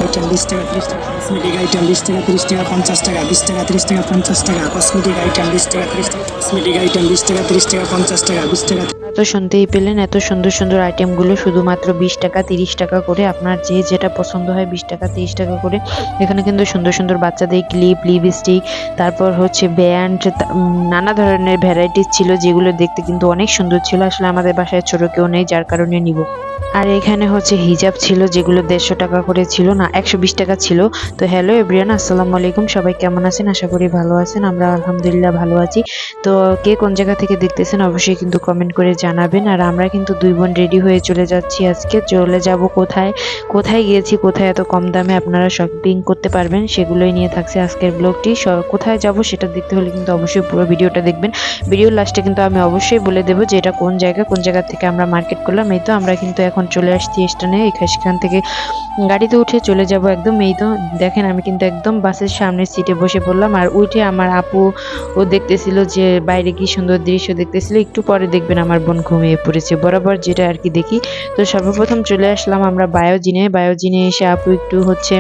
Item 20 টাকা 30 টাকা, cosmetic item 20 টাকা 30 টাকা 50 টাকা, 20 টাকা 30 টাকা 50 টাকা, কসমেটিক আইটেম 20 টাকা 30 টাকা, কসমেটিক আইটেম 20 টাকা 30 টাকা 50 টাকা, 20 টাকা। তো শুনতেই পেলেন এত সুন্দর সুন্দর আইটেমগুলো শুধুমাত্র 20 টাকা 30 টাকা করে। আপনার যে যেটা পছন্দ হয় 20 টাকা 30 টাকা করে। এখানে কিন্তু সুন্দর সুন্দর বাচ্চাদের ক্লিপ, লিপস্টিক, তারপর হচ্ছে ব্যান্ড, নানা ধরনের ভ্যারাইটিস ছিল, যেগুলো দেখতে কিন্তু অনেক সুন্দর ছিল। আসলে আমাদের বাসায় ছোট কেউ নেই, যার কারণে নিব। আর এখানে হচ্ছে হিজাব ছিল, যেগুলো 150 টাকা করে ছিল, না 120 টাকা ছিল। তো হ্যালো এভরিওয়ান, আসসালামু আলাইকুম। সবাই কেমন আছেন? আশা করি ভালো আছেন। আমরা আলহামদুলিল্লাহ ভালো আছি। তো কে কোন জায়গা থেকে দেখতেছেন অবশ্যই কিন্তু কমেন্ট করে জানাবেন। আর আমরা কিন্তু দুই বোন রেডি হয়ে চলে যাচ্ছি। আজকে চলে যাব কোথায়, কোথায় গিয়েছি, কোথায় এত কম দামে আপনারা শপিং করতে পারবেন, সেগুলোই নিয়ে থাকছে আজকের ব্লগটি। কোথায় যাব সেটা দেখতে হলে কিন্তু অবশ্যই পুরো ভিডিওটা দেখবেন। ভিডিওর লাস্টে কিন্তু আমি অবশ্যই বলে দেবো যে এটা কোন জায়গা, কোন জায়গা থেকে আমরা মার্কেট করলাম। এই তো আমরা কিন্তু এখন চলে আসছি স্টেশনে। এখান থেকে গাড়িতে উঠে চলে যাব একদম। এই তো দেখেন, আমি কিন্তু একদম বাসের সামনের সিটে বসে পড়লাম। আর উঠে আমার আপু ও দেখতেছিল যে বাইরে কি সুন্দর দৃশ্য দেখতেছিল। একটু পরে দেখবেন আমার বোন ঘুমিয়ে পড়েছে, বরাবর যেটা আর কি দেখি। তো সর্বপ্রথম চলে আসলাম আমরা বায়োজিনে এসে আপু একটু হচ্ছে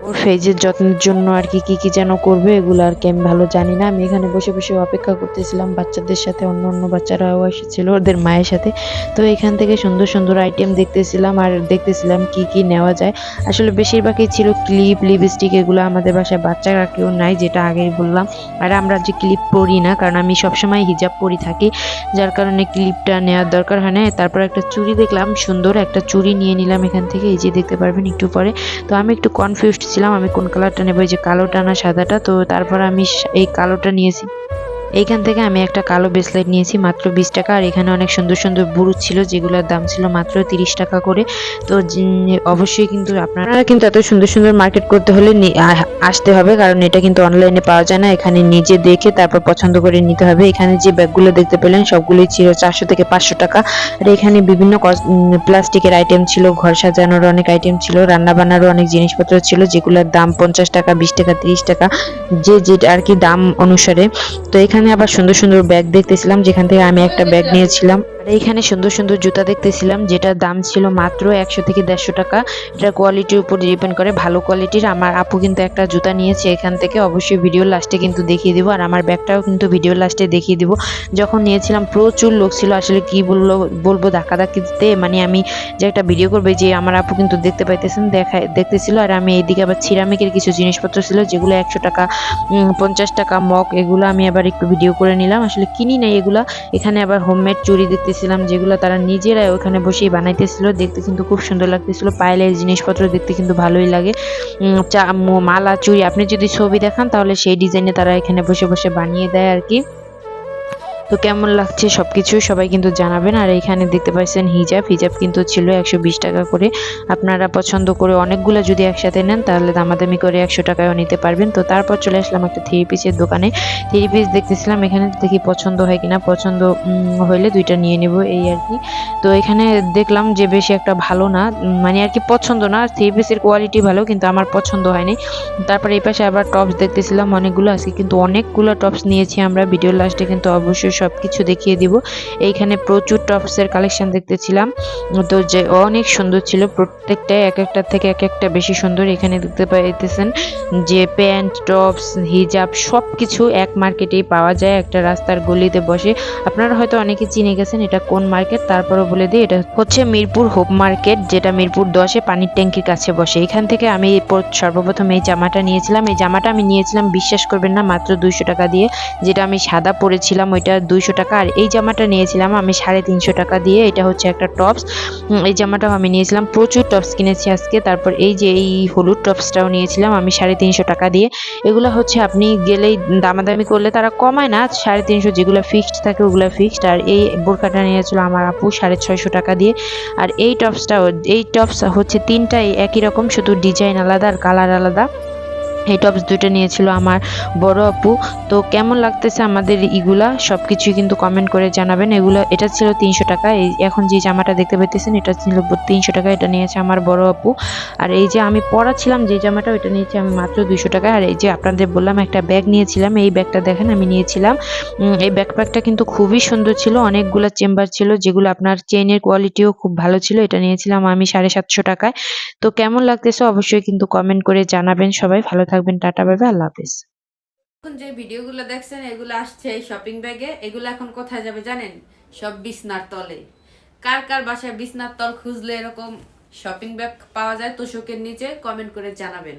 ওর ফেজের যত্নের জন্য আর কি কি যেন করবে, এগুলো আর কি আমি ভালো জানি না। আমি এখানে বসে বসে অপেক্ষা করতেছিলাম বাচ্চাদের সাথে, অন্য অন্য বাচ্চারাও এসেছিল ওদের মায়ের সাথে। তো এখান থেকে সুন্দর সুন্দর আইটেম দেখতেছিলাম আর দেখতেছিলাম কি কি নেওয়া যায়। আসলে বেশিরভাগই ছিল ক্লিপ, লিপস্টিক। এগুলো আমাদের বাসায় বাচ্চারা কেউ নাই, যেটা আগেই বললাম। আর আমরা যে ক্লিপ পরি না, কারণ আমি সবসময় হিজাব পরি থাকি, যার কারণে ক্লিপটা নেওয়ার দরকার হয় না। তারপর একটা চুড়ি দেখলাম, সুন্দর একটা চুড়ি নিয়ে নিলাম এখান থেকে। এই যে দেখতে পারবেন একটু পরে। তো আমি একটু কনফিউজড ছিলাম আমি কোন কালারটা নেবো, এই যে কালোটা না সাদাটা। তো তারপর আমি এই কালোটা নিয়েছি। এইখান থেকে আমি একটা কালো ব্রেসলেট নিয়েছি মাত্র 20 টাকা। আর এখানে অনেক সুন্দর সুন্দর বুরুচ ছিল, যেগুলোর দাম ছিল মাত্র 30 টাকা করে। তো অবশ্যই কিন্তু আপনারা কিন্তু এত সুন্দর সুন্দর মার্কেট করতে হলে আসতে হবে, কারণ এটা কিন্তু অনলাইনে পাওয়া যায় না। এখানে নিজে দেখে তারপর পছন্দ করে নিতে হবে। এখানে যে ব্যাগগুলো দেখতে পেলেন সবগুলোই ছিল 400 থেকে 500 টাকা। আর এখানে বিভিন্ন প্লাস্টিকের আইটেম ছিল, ঘর সাজানোর অনেক আইটেম ছিল, রান্না বান্নারও অনেক জিনিসপত্র ছিল, যেগুলোর দাম 50 টাকা, 20 টাকা, 30 টাকা, যে যেটা আর কি দাম অনুসারে। তো এখানে আবার সুন্দর সুন্দর ব্যাগ দেখতেছিলাম, যেখান থেকে আমি একটা ব্যাগ নিয়েছিলাম। আর এইখানে সুন্দর সুন্দর জুতা দেখতেছিলাম, যেটার দাম ছিল মাত্র 100 থেকে 150 টাকা। এটা কোয়ালিটির উপর ডিপেন্ড করে, ভালো কোয়ালিটির। আমার আপু কিন্তু একটা জুতা নিয়েছে এখান থেকে, অবশ্যই ভিডিওর লাস্টে কিন্তু দেখিয়ে দিব। আর আমার ব্যাগটাও কিন্তু ভিডিওর লাস্টে দেখিয়ে দিব। যখন নিয়েছিলাম প্রচুর লোক ছিল, আসলে কি বলবো ধাক্কাধাক্কিতে, মানে আমি যে একটা ভিডিও করবো, যে আমার আপু কিন্তু দেখতে পাইতেছেন, দেখতেছিল। আর আমি এইদিকে আবার সিরামিকের কিছু জিনিসপত্র ছিল, যেগুলো 100 টাকা, 50 টাকা মগ, এগুলো আমি আবার একটু ভিডিও করে নিলাম। আসলে কিনি নাই এগুলা। এখানে আবার হোমমেড চুড়ি দেখতেছিলাম, যেগুলো তারা নিজেরাই ওখানে বসেই বানাইতেছিল। দেখতে কিন্তু খুব সুন্দর লাগতেছিল। পায়েলের জিনিসপত্র দেখতে কিন্তু ভালোই লাগে। মালা, চুড়ি আপনি যদি ছবি দেখান তাহলে সেই ডিজাইনে তারা এখানে বসে বসে বানিয়ে দেয় আর কি। তো কেমন লাগছে সবকিছু সবাই কিন্তু জানাবেন। আর এখানে দেখতে পাচ্ছেন হিজাব কিন্তু ছিল 120 টাকা করে। আপনারা পছন্দ করে অনেকগুলো যদি একসাথে নেন তাহলে দামাদামি করে 100 টাকায়ও নিতে পারবেন। তো তারপর চলে আসলাম একটা 3 পিসের দোকানে। 3 পিস দেখতেছিলাম, এখানে দেখি পছন্দ হয় কিনা, পছন্দ হইলে দুইটা নিয়ে নেব এই আর কি। তো এখানে দেখলাম যে বেশি একটা ভালো না, মানে আর কি পছন্দ না। 3 পিসের কোয়ালিটি ভালো, কিন্তু আমার পছন্দ হয়নি। তারপরে এই পাশে আবার টপস দেখতেছিলাম অনেকগুলো। আজকে কিন্তু অনেকগুলো টপস নিয়েছি আমরা, ভিডিওর লাস্টে কিন্তু অবশ্যই সবকিছু দেখিয়ে দিব। এইখানে প্রচুর টপসের কালেকশন দেখতেছিলাম, তো যে অনেক সুন্দর ছিল প্রত্যেকটাই, এক একটা থেকে এক একটা বেশি সুন্দর। এখানে দেখতে পাইতেছেন যে প্যান্ট, টপস, হিজাব সবকিছু এক মার্কেটেই পাওয়া যায়, একটা রাস্তার গলিতে বসে। আপনারা হয়তো অনেকে চিনে গেছেন এটা কোন মার্কেট, তারপরে বলে দিই এটা হচ্ছে মিরপুর হোপ মার্কেট, যেটা মিরপুর 10-এ পানির ট্যাঙ্কির কাছে বসে। এখান থেকে আমি সর্বপ্রথম এই জামাটা নিয়েছিলাম। এই জামাটা আমি নিয়েছিলাম, বিশ্বাস করবেন না, মাত্র 200 টাকা দিয়ে। যেটা আমি সাদা পরেছিলাম ওইটা 200 টাকা। আর এই জামাটা নিয়েছিলাম আমি 350 টাকা দিয়ে। এটা হচ্ছে একটা টপস, এই জামাটাও আমি নিয়েছিলাম। প্রচুর টপস কিনেছি আজকে। তারপর এই যে এই হলুদ টপসটাও নিয়েছিলাম আমি 350 টাকা দিয়ে। এগুলো হচ্ছে আপনি গেলেই দামাদামি করলে তারা কমায় না, 350 যেগুলো ফিক্সড থাকে ওগুলো ফিক্সড। আর এই বোরকাটা নিয়েছিল আমার আপু 650 টাকা দিয়ে। আর এই টপস হচ্ছে তিনটাই একই রকম, শুধু ডিজাইন আলাদা আর কালার আলাদা। এই টপস দুইটা নিয়েছিল আমার বড় আপু। তো কেমন লাগতেছে আমাদের ইগুলা সব কিছুই কিন্তু কমেন্ট করে জানাবেন। এটা ছিল 300 টাকা। এই এখন যে জামাটা দেখতে পাইতেছেন এটা ছিল 300 টাকা, এটা নিয়েছে আমার বড় আপু। আর এই যে আমি পরাছিলাম যে জামাটা ওইটা নিয়েছি আমি মাত্র 200 টাকা। আর এই যে আপনাদের বললাম একটা ব্যাগ নিয়েছিলাম, এই ব্যাগটা দেখেন আমি নিয়েছিলাম। এই ব্যাকপ্যাকটা কিন্তু খুবই সুন্দর ছিল, অনেকগুলা চেম্বার ছিল, যেগুলো আপনার চেইনের কোয়ালিটিও খুব ভালো ছিল। এটা নিয়েছিলাম আমি 750 টাকায়। তো কেমন লাগতেছে অবশ্যই কিন্তু কমেন্ট করে জানাবেন। সবাই ভালো থাকবেন, টাটা বাই বাই, আল্লাহ হাফেজ। এখন যে ভিডিওগুলো দেখছেন এগুলো আসছে এই শপিং ব্যাগে। এগুলো এখন কোথায় যাবে জানেন? সব বিছনার তলে। কার কার বাসায় বিছনার তল খুঁজলে এরকম শপিং ব্যাগ পাওয়া যায় তোশকের নিচে কমেন্ট করে জানাবেন।